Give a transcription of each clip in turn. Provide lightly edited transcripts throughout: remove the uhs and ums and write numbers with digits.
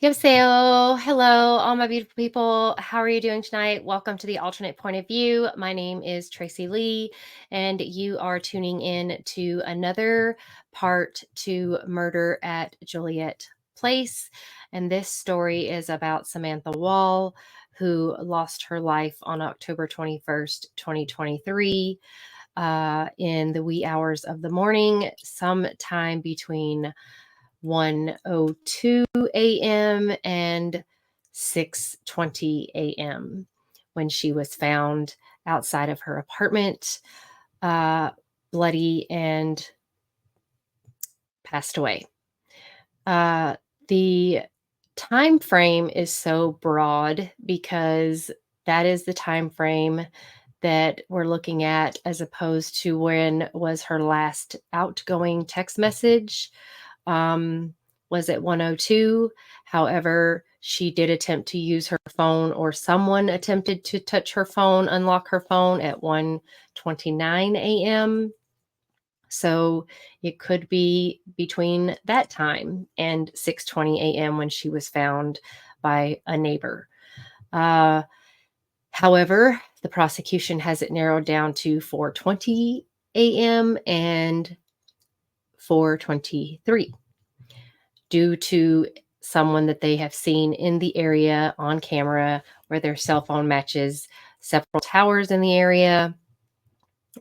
Yoseo, hello, all my beautiful people. How are you doing tonight? Welcome to the alternate point of view. My name is Tracy Lee, and you are tuning in to another part to Murder at Joliet Place. And this story is about Samantha Woll, who lost her life on October 21st, 2023, in the wee hours of the morning, sometime between 1:02 a.m. and 6:20 a.m. when she was found outside of her apartment, uh, bloody and passed away. The time frame is so broad because that is the time frame that we're looking at, as opposed to when was her last outgoing text message. Was at 1:02. However, she did attempt to use her phone, or someone attempted to touch her phone, unlock her phone at 1:29 a.m. So it could be between that time and 6:20 a.m. when she was found by a neighbor. However, the prosecution has it narrowed down to 4:20 a.m. and 4:23 due to someone that they have seen in the area on camera where their cell phone matches several towers in the area.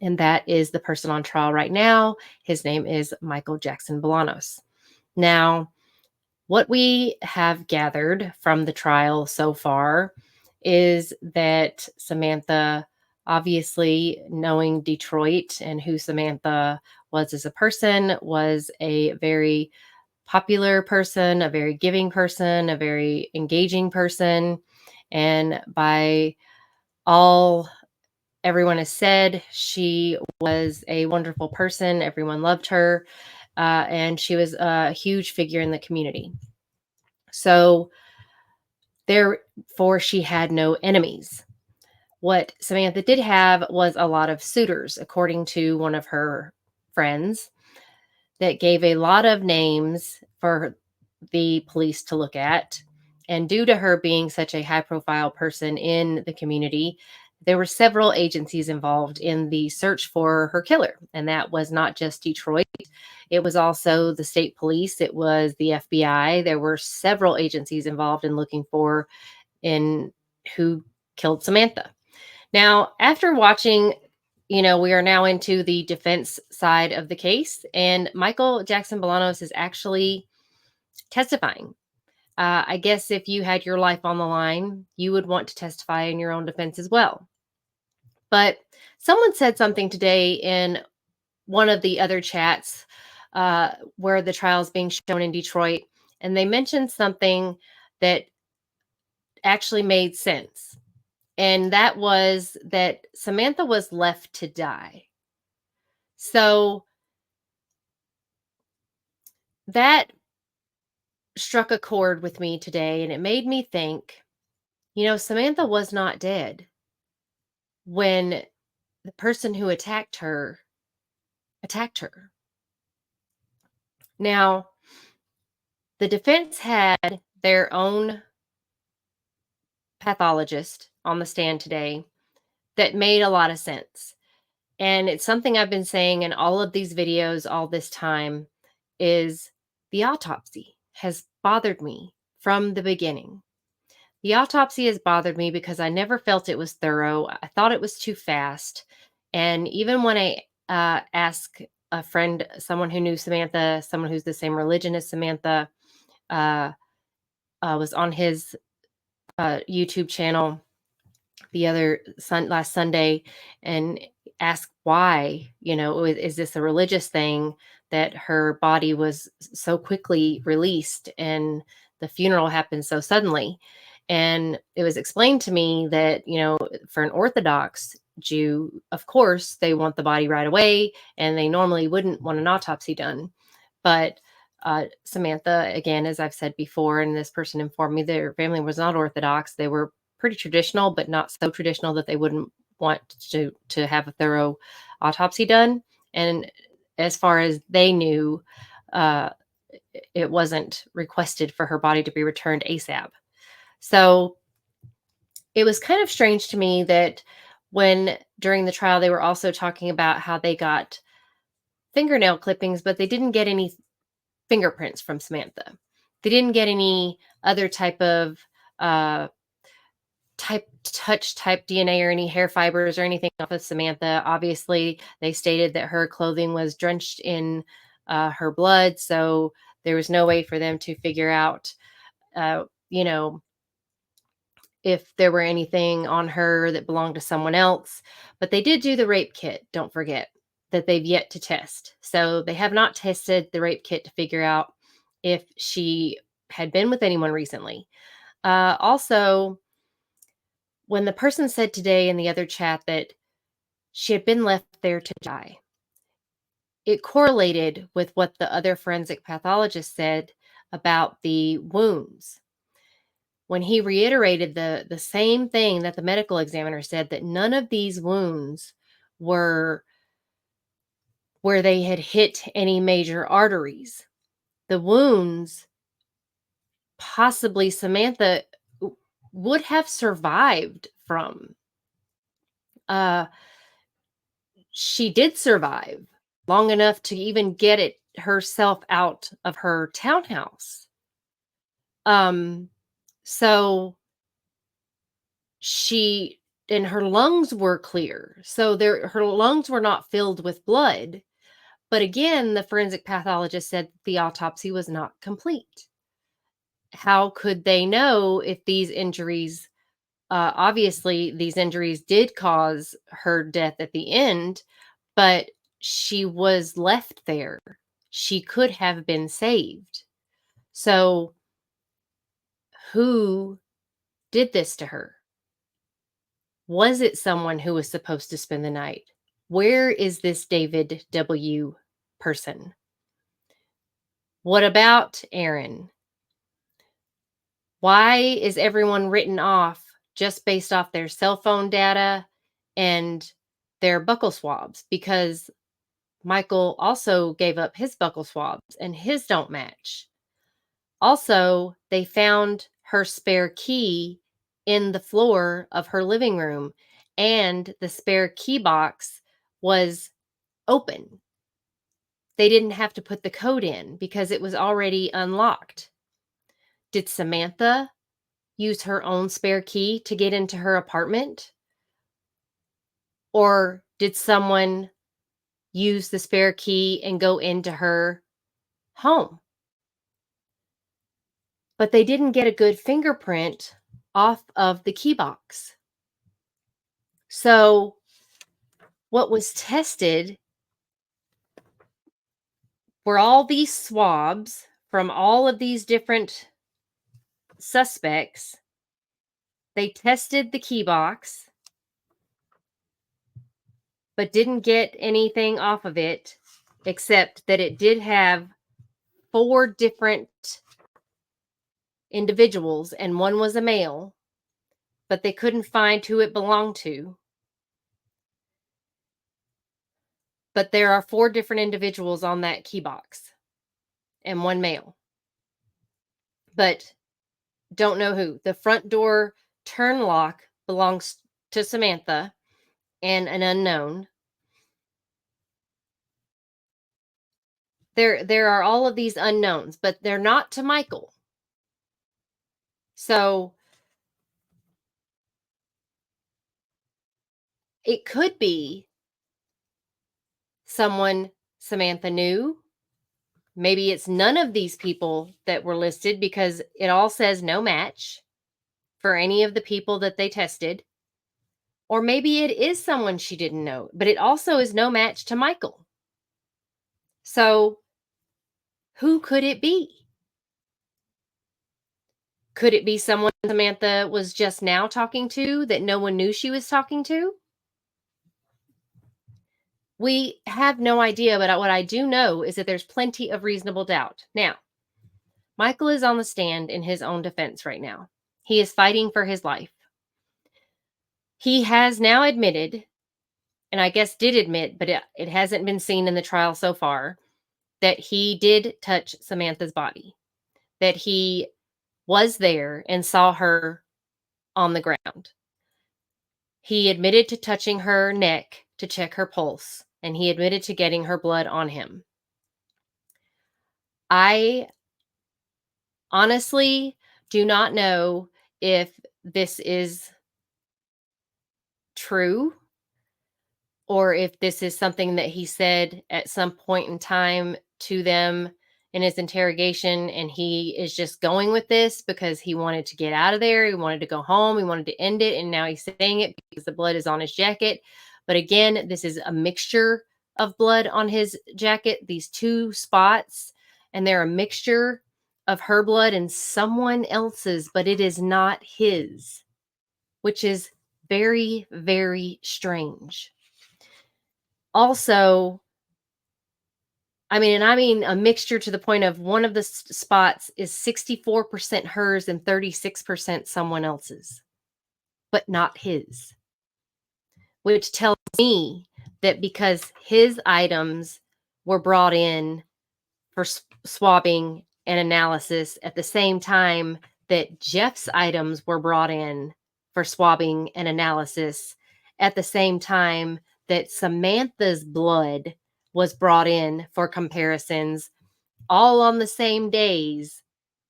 And that is the person on trial right now. His name is Michael Jackson Bolanos. Now, what we have gathered from the trial so far is that Samantha, obviously knowing Detroit and who Samantha was as a person, was a very popular person, a very giving person, a very engaging person. And by all everyone has said, she was a wonderful person. Everyone loved her. And she was a huge figure in the community. So therefore, she had no enemies. What Samantha did have was a lot of suitors, according to one of her friends, that gave a lot of names for the police to look at. And due to her being such a high profile person in the community, there were several agencies involved in the search for her killer. And that was not just Detroit, it was also the state police, it was the FBI. There were several agencies involved in looking for in who killed Samantha. Now, after watching, we are now into the defense side of the case, and Michael Jackson Bolanos is actually testifying. I guess if you had your life on the line, you would want to testify in your own defense as well. But someone said something today in one of the other chats where the trial is being shown in Detroit, and they mentioned something that actually made sense. And that was that Samantha was left to die. So that struck a chord with me today, and it made me think, Samantha was not dead when the person who attacked her attacked her. Now, the defense had their own pathologist on the stand today that made a lot of sense. And it's something I've been saying in all of these videos all this time is the autopsy has bothered me from the beginning. The autopsy has bothered me because I never felt it was thorough. I thought it was too fast. And even when I asked a friend, someone who knew Samantha, someone who's the same religion as Samantha, uh, was on his YouTube channel last Sunday, and asked why, is this a religious thing that her body was so quickly released and the funeral happened so suddenly? And it was explained to me that, for an Orthodox Jew, of course, they want the body right away, and they normally wouldn't want an autopsy done. But Samantha, again, as I've said before, and this person informed me their family was not Orthodox. They were pretty traditional, but not so traditional that they wouldn't want to have a thorough autopsy done. And as far as they knew, it wasn't requested for her body to be returned ASAP. So it was kind of strange to me that when during the trial they were also talking about how they got fingernail clippings, but they didn't get any fingerprints from Samantha. They didn't get any other type of uh, touch type DNA or any hair fibers or anything off of Samantha. Obviously, they stated that her clothing was drenched in her blood, so there was no way for them to figure out, uh, you know, if there were anything on her that belonged to someone else. But they did do the rape kit, don't forget, that they've yet to test. So they have not tested the rape kit to figure out if she had been with anyone recently. Also, when the person said today in the other chat that she had been left there to die, it correlated with what the other forensic pathologist said about the wounds. When he reiterated the same thing that the medical examiner said, that none of these wounds were where they had hit any major arteries. The wounds, possibly Samantha would have survived from. She did survive long enough to even get it herself out of her townhouse. So she and her lungs were clear. So her lungs were not filled with blood. But again, the forensic pathologist said the autopsy was not complete. How could they know if these injuries, obviously, these injuries did cause her death at the end, but she was left there. She could have been saved. So, who did this to her? Was it someone who was supposed to spend the night? Where is this David W. person? What about Aaron? Why is everyone written off just based off their cell phone data and their buccal swabs? Because Michael also gave up his buccal swabs and his don't match. Also, they found her spare key in the floor of her living room, and the spare key box was open. They didn't have to put the code in because it was already unlocked. Did Samantha use her own spare key to get into her apartment? Or did someone use the spare key and go into her home? But they didn't get a good fingerprint off of the key box. So what was tested were all these swabs from all of these different suspects. They tested the key box, but didn't get anything off of it, except that it did have 4 different individuals, and one was a male, but they couldn't find who it belonged to. But there are 4 different individuals on that key box and one male. But don't know who. The front door turn lock belongs to Samantha and an unknown. There are all of these unknowns, but they're not to Michael. So it could be someone Samantha knew. Maybe it's none of these people that were listed because it all says no match for any of the people that they tested. Or maybe it is someone she didn't know, but it also is no match to Michael. So who could it be? Could it be someone Samantha was just now talking to that no one knew she was talking to? We have no idea, but what I do know is that there's plenty of reasonable doubt. Now, Michael is on the stand in his own defense right now. He is fighting for his life. He has now admitted, and I guess did admit, but it hasn't been seen in the trial so far, that he did touch Samantha's body, that he was there and saw her on the ground. He admitted to touching her neck to check her pulse, and he admitted to getting her blood on him. I honestly do not know if this is true or if this is something that he said at some point in time to them in his interrogation, and he is just going with this because he wanted to get out of there. He wanted to go home. He wanted to end it. And now he's saying it because the blood is on his jacket. But again, this is a mixture of blood on his jacket, these two spots, and they're a mixture of her blood and someone else's, but it is not his, which is very, very strange. Also, I mean a mixture to the point of one of the spots is 64% hers and 36% someone else's, but not his, which tells me that because his items were brought in for swabbing and analysis at the same time that Jeff's items were brought in for swabbing and analysis at the same time that Samantha's blood was brought in for comparisons all on the same days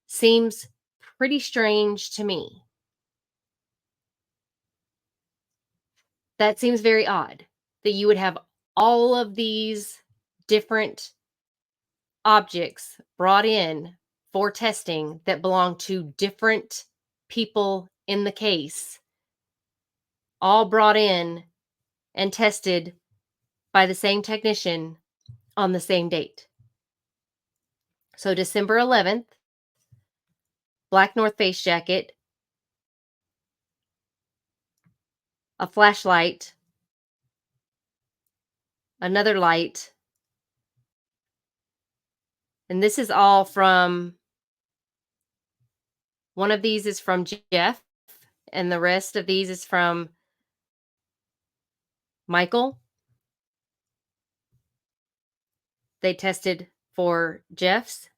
seems pretty strange to me. That seems very odd that you would have all of these different objects brought in for testing that belong to different people in the case, all brought in and tested by the same technician on the same date. So December 11th, black North Face jacket, a flashlight, another light, and this is all from, one of these is from Jeff, and the rest of these is from Michael. They tested for Jeff's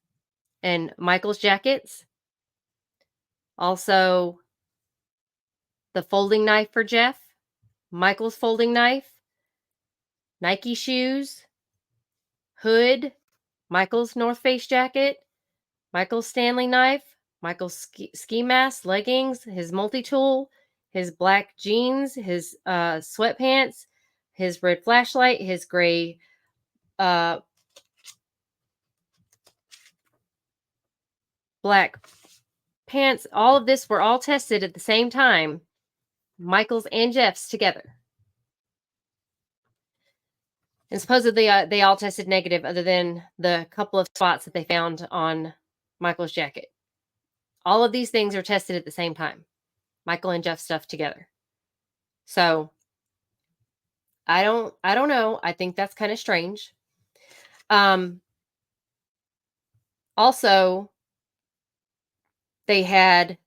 and Michael's jackets. Also, the folding knife for Jeff, Michael's folding knife, Nike shoes, hood, Michael's North Face jacket, Michael's Stanley knife, Michael's ski mask, leggings, his multi-tool, his black jeans, his sweatpants, his red flashlight, his gray black pants. All of this were all tested at the same time, Michael's and Jeff's together. And supposedly they all tested negative other than the couple of spots that they found on Michael's jacket. All of these things are tested at the same time, Michael and Jeff's stuff together. So I don't know. I think that's kind of strange. Also, they had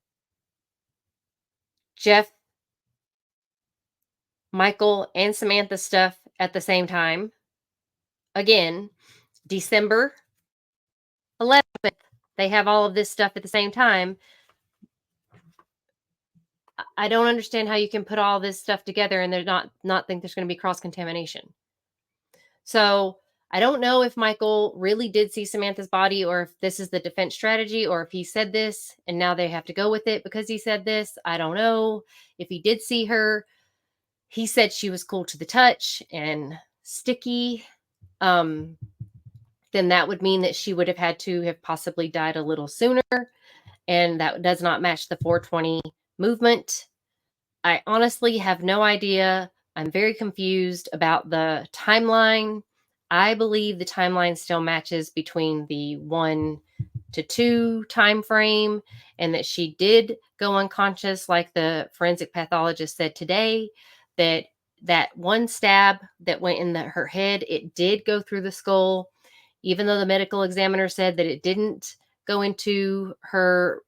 Jeff, Michael, and Samantha stuff at the same time. Again, December 11th, they have all of this stuff at the same time. I don't understand how you can put all this stuff together and they're not think there's going to be cross-contamination. So I don't know if Michael really did see Samantha's body or if this is the defense strategy or if he said this and now they have to go with it because he said this. I don't know. If he did see her, he said she was cool to the touch and sticky. Then that would mean that she would have had to have possibly died a little sooner. And that does not match the 420 movement. I honestly have no idea. I'm very confused about the timeline. I believe the timeline still matches between the 1 to 2 time frame and that she did go unconscious like the forensic pathologist said today, that one stab that went in her head, it did go through the skull, even though the medical examiner said that it didn't go into her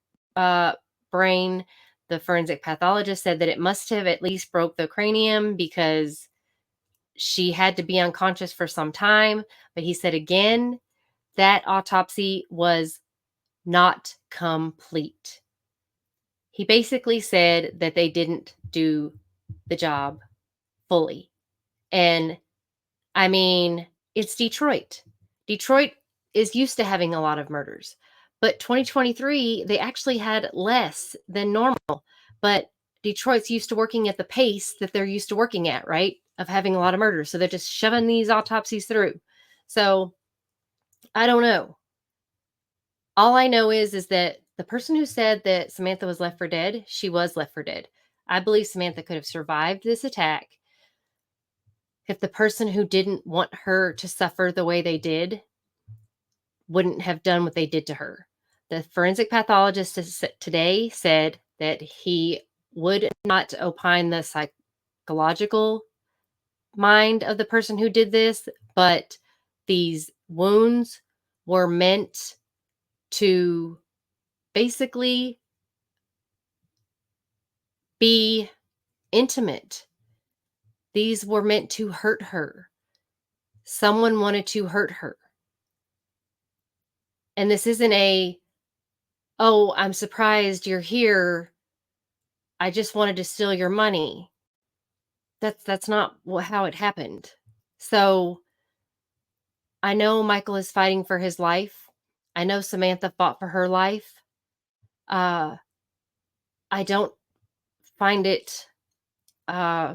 brain. The forensic pathologist said that it must have at least broke the cranium because she had to be unconscious for some time. But he said again that autopsy was not complete. He basically said that they didn't do the job fully. And I mean, it's Detroit. Detroit is used to having a lot of murders, but 2023, they actually had less than normal. But Detroit's used to working at the pace that they're used to working at, right? Of having a lot of murders. So they're just shoving these autopsies through. So I don't know. All I know is that the person who said that Samantha was left for dead, she was left for dead. I believe Samantha could have survived this attack if the person who didn't want her to suffer the way they did wouldn't have done what they did to her. The forensic pathologist today said that he would not opine the psychological mind of the person who did this, but these wounds were meant to basically be intimate. These were meant to hurt her. Someone wanted to hurt her. And this isn't oh, I'm surprised you're here. I just wanted to steal your money. That's not how it happened. So I know Michael is fighting for his life. I know Samantha fought for her life. Uh, I don't find it. Uh,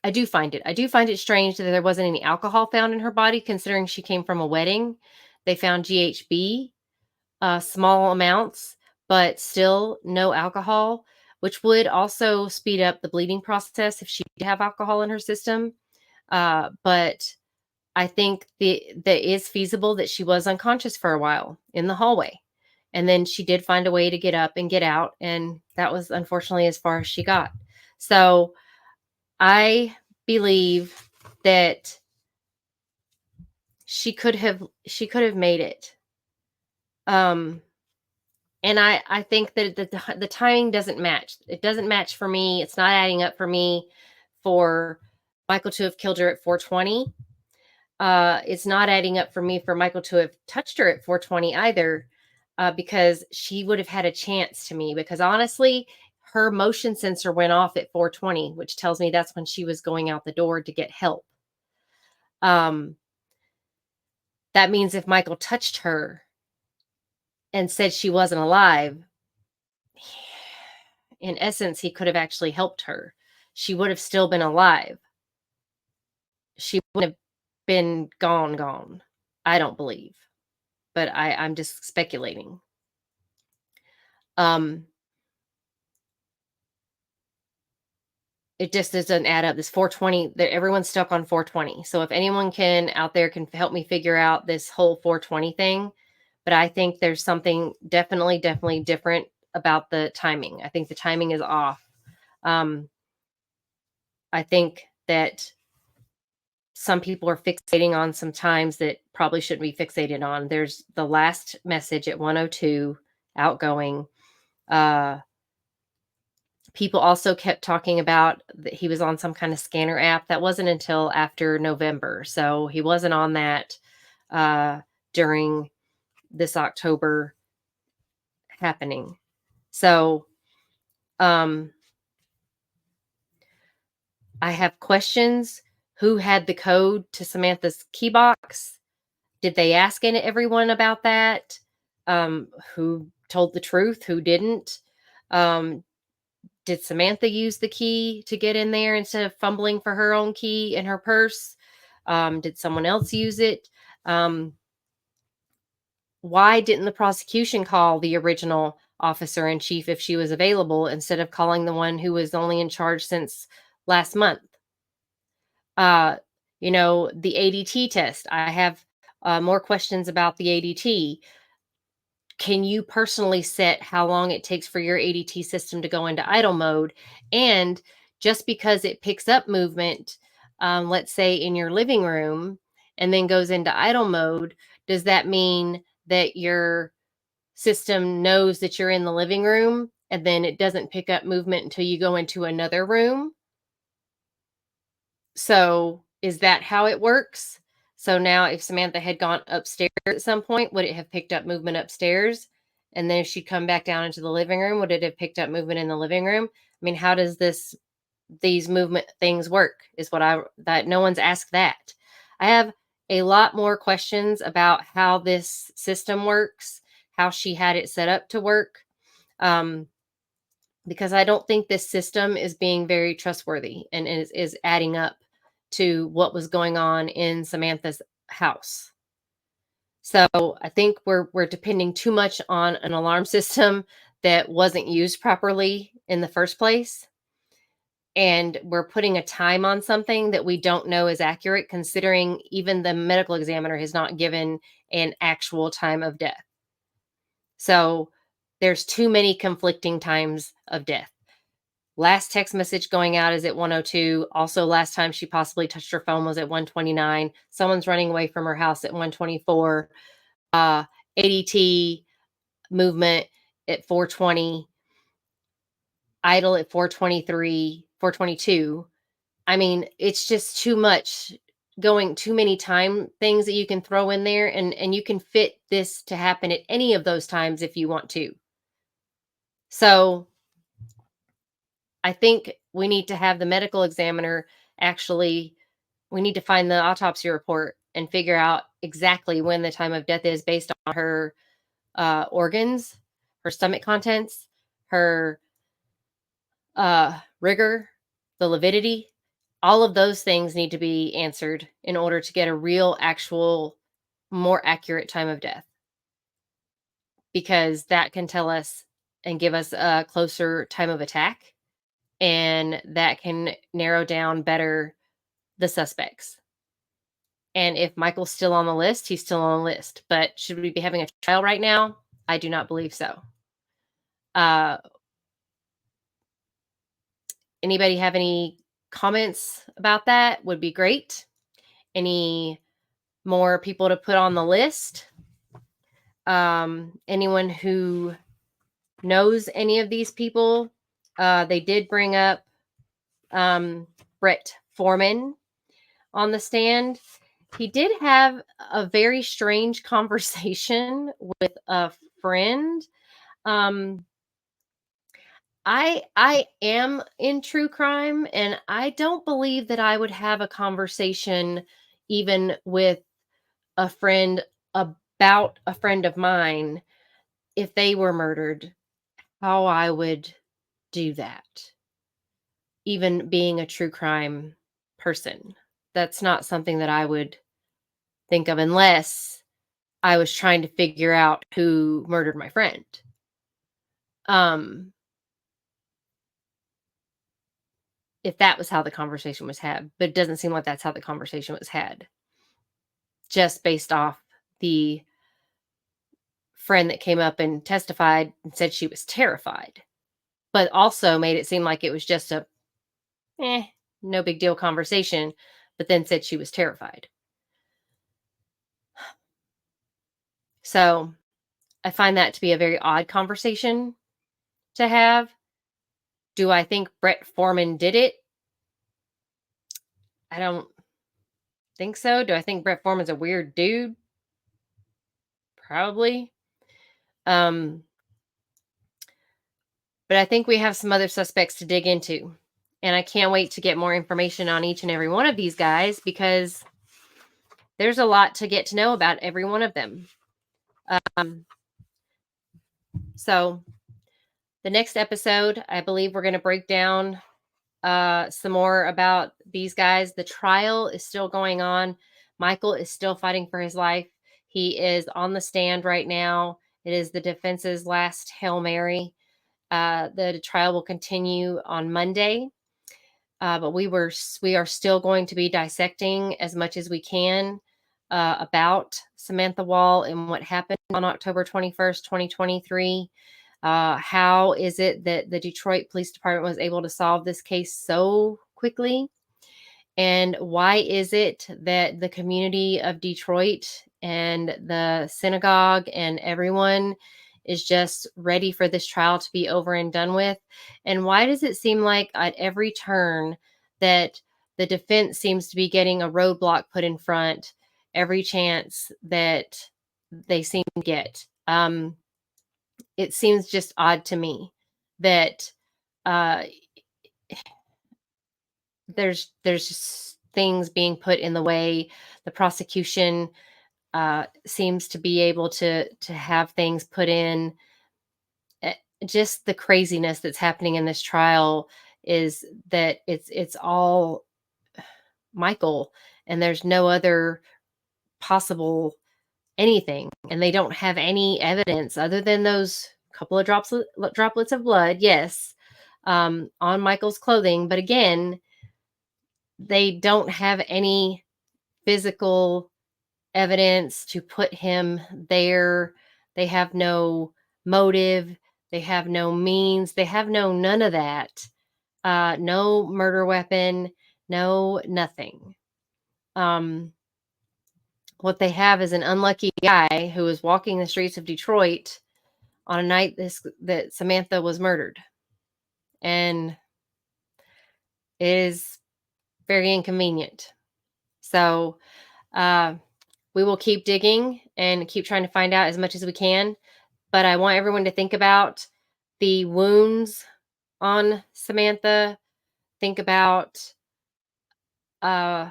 I do find it. I do find it strange that there wasn't any alcohol found in her body, considering she came from a wedding. They found GHB, small amounts, but still no alcohol, which would also speed up the bleeding process if she did have alcohol in her system. But I think that is feasible that she was unconscious for a while in the hallway. And then she did find a way to get up and get out. And that was unfortunately as far as she got. So I believe that she could have made it. Um, and I think that the timing doesn't match. It doesn't match for me. It's not adding up for me for Michael to have killed her at 420. It's not adding up for me for Michael to have touched her at 420 either, because she would have had a chance to me. Because honestly, her motion sensor went off at 420, which tells me that's when she was going out the door to get help. Um, that means if Michael touched her and said she wasn't alive, in essence, he could have actually helped her. She would have still been alive. She wouldn't have been gone. I don't believe, but I'm just speculating. Um, it just doesn't add up. This 420, that everyone's stuck on 420. So if anyone out there can help me figure out this whole 420 thing, but I think there's something definitely different about the timing. I think the timing is off. I think that some people are fixating on some times that probably shouldn't be fixated on. There's the last message at 102 outgoing. People also kept talking about that he was on some kind of scanner app. That wasn't until after November. So he wasn't on that during this October happening. So I have questions. Who had the code to Samantha's key box? Did they ask everyone about that? Who told the truth? Who didn't? Did Samantha use the key to get in there instead of fumbling for her own key in her purse? Did someone else use it? Why didn't the prosecution call the original officer in chief if she was available instead of calling the one who was only in charge since last month? The ADT test. I have more questions about the ADT. Can you personally set how long it takes for your ADT system to go into idle mode? And just because it picks up movement, let's say in your living room, and then goes into idle mode, does that mean that your system knows that you're in the living room and then it doesn't pick up movement until you go into another room? So is that how it works? So now if Samantha had gone upstairs at some point, would it have picked up movement upstairs? And then if she'd come back down into the living room, would it have picked up movement in the living room? I mean, how does these movement things work is that no one's asked that. I have a lot more questions about how this system works, how she had it set up to work. Because I don't think this system is being very trustworthy and is adding up to what was going on in Samantha's house. So I think we're depending too much on an alarm system that wasn't used properly in the first place. And we're putting a time on something that we don't know is accurate, considering even the medical examiner has not given an actual time of death. So there's too many conflicting times of death. Last text message going out is at 1:02. Also, last time she possibly touched her phone was at 1:29. Someone's running away from her house at 1:24. ADT movement at 4:20. Idle at 4:23, 4:22. I mean, it's just too much going, too many time things that you can throw in there, and you can fit this to happen at any of those times if you want to. So I think we need to have the medical examiner we need to find the autopsy report and figure out exactly when the time of death is based on her organs, her stomach contents, her rigor, the lividity. All of those things need to be answered in order to get a real, actual, more accurate time of death, because that can tell us and give us a closer time of attack, and that can narrow down better the suspects. And if Michael's still on the list, he's still on the list. But should we be having a trial right now? I do not believe so. Anybody have any comments about that? Would be great. Any more people to put on the list? Anyone who knows any of these people? They did bring up Brett Foreman on the stand. He did have a very strange conversation with a friend. I am in true crime, and I don't believe that I would have a conversation even with a friend about a friend of mine if they were murdered, how I would do that, even being a true crime person. That's not something that I would think of unless I was trying to figure out who murdered my friend. If that was how the conversation was had, but it doesn't seem like that's how the conversation was had. Just based off the friend that came up and testified and said she was terrified, but also made it seem like it was just a no big deal conversation, but then said she was terrified. So I find that to be a very odd conversation to have. Do I think Brett Foreman did it? I don't think so. Do I think Brett Foreman's a weird dude? Probably. But I think we have some other suspects to dig into. And I can't wait to get more information on each and every one of these guys, because there's a lot to get to know about every one of them. So the next episode, I believe we're going to break down some more about these guys. The trial is still going on. Michael is still fighting for his life. He is on the stand right now. It is the defense's last Hail Mary. The trial will continue on Monday. But we are still going to be dissecting as much as we can about Samantha Woll and what happened on October 21st, 2023. How is it that the Detroit Police Department was able to solve this case so quickly? And why is it that the community of Detroit and the synagogue and everyone is just ready for this trial to be over and done with? And why does it seem like at every turn that the defense seems to be getting a roadblock put in front every chance that they seem to get. It seems just odd to me that uh, there's just things being put in the way. The prosecution seems to be able to have things put in. Eh, just the craziness that's happening in this trial is that it's all Michael, and there's no other possible anything, and they don't have any evidence other than those couple of droplets of blood, yes, on Michael's clothing, but again, they don't have any physical evidence to put him there. They have no motive. They have no means. They have none of that. No murder weapon. No nothing. What they have is an unlucky guy who was walking the streets of Detroit on a night that Samantha was murdered, and it is very inconvenient. So we will keep digging and keep trying to find out as much as we can. But I want everyone to think about the wounds on Samantha. Think about uh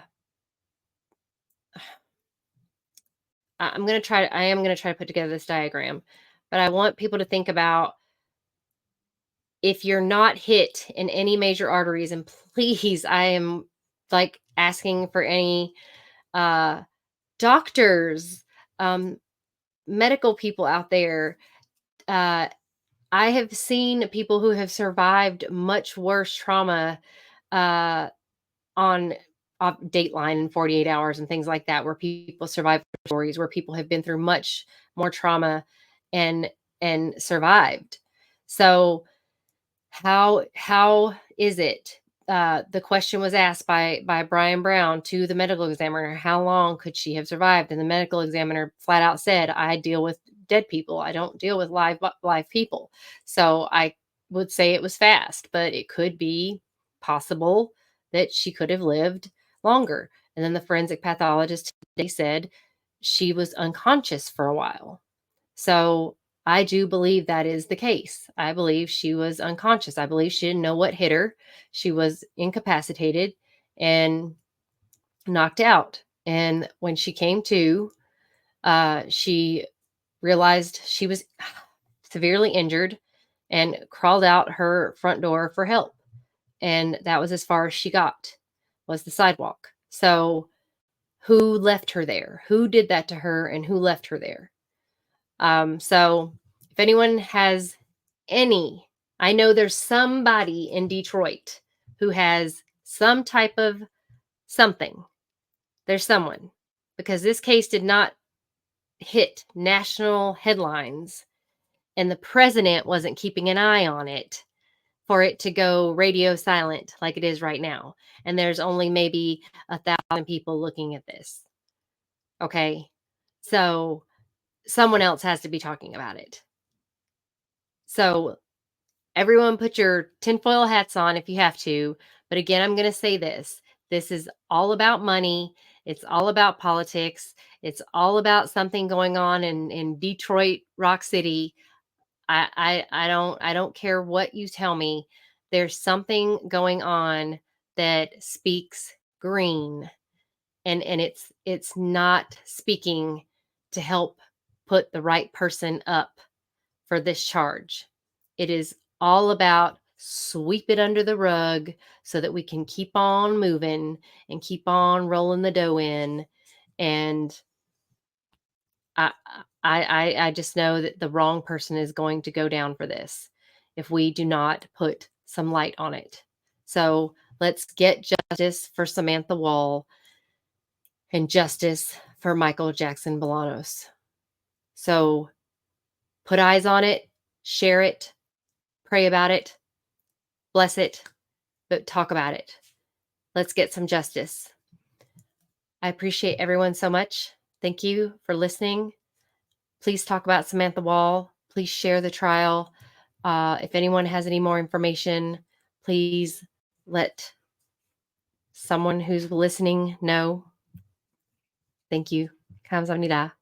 I am going to try to put together this diagram, but I want people to think about, if you're not hit in any major arteries, and please, I am like asking for any uh doctors, um medical people out there. uh I have seen people who have survived much worse trauma uh, on Dateline in 48 hours and things like that, where people survive stories, where people have been through much more trauma and survived. So how is it? The question was asked by Brian Brown to the medical examiner, how long could she have survived? And the medical examiner flat out said, I deal with dead people. I don't deal with live people. So I would say it was fast, but it could be possible that she could have lived longer. And then the forensic pathologist, they said she was unconscious for a while. So I do believe that is the case. I believe she was unconscious. I believe she didn't know what hit her. She was incapacitated and knocked out. And when she came to, she realized she was severely injured and crawled out her front door for help. And that was as far as she got, was the sidewalk. So who left her there? Who did that to her, and who left her there? So if anyone has any, I know there's somebody in Detroit who has some type of something. There's someone, because this case did not hit national headlines, and the president wasn't keeping an eye on it for it to go radio silent like it is right now. And there's only maybe 1,000 people looking at this. Okay. So someone else has to be talking about it. So everyone put your tinfoil hats on if you have to. But again, I'm going to say this. This is all about money. It's all about politics. It's all about something going on in Detroit, Rock City. I don't care what you tell me. There's something going on that speaks green, and it's not speaking to help put the right person up for this charge. It is all about sweep it under the rug so that we can keep on moving and keep on rolling the dough in. And I, I just know that the wrong person is going to go down for this if we do not put some light on it. So let's get justice for Samantha Woll and justice for Michael Jackson Bolanos. So put eyes on it, share it, pray about it, bless it, but talk about it. Let's get some justice. I appreciate everyone so much. Thank you for listening. Please talk about Samantha Woll. Please share the trial. If anyone has any more information, please let someone who's listening know. Thank you. 감사합니다.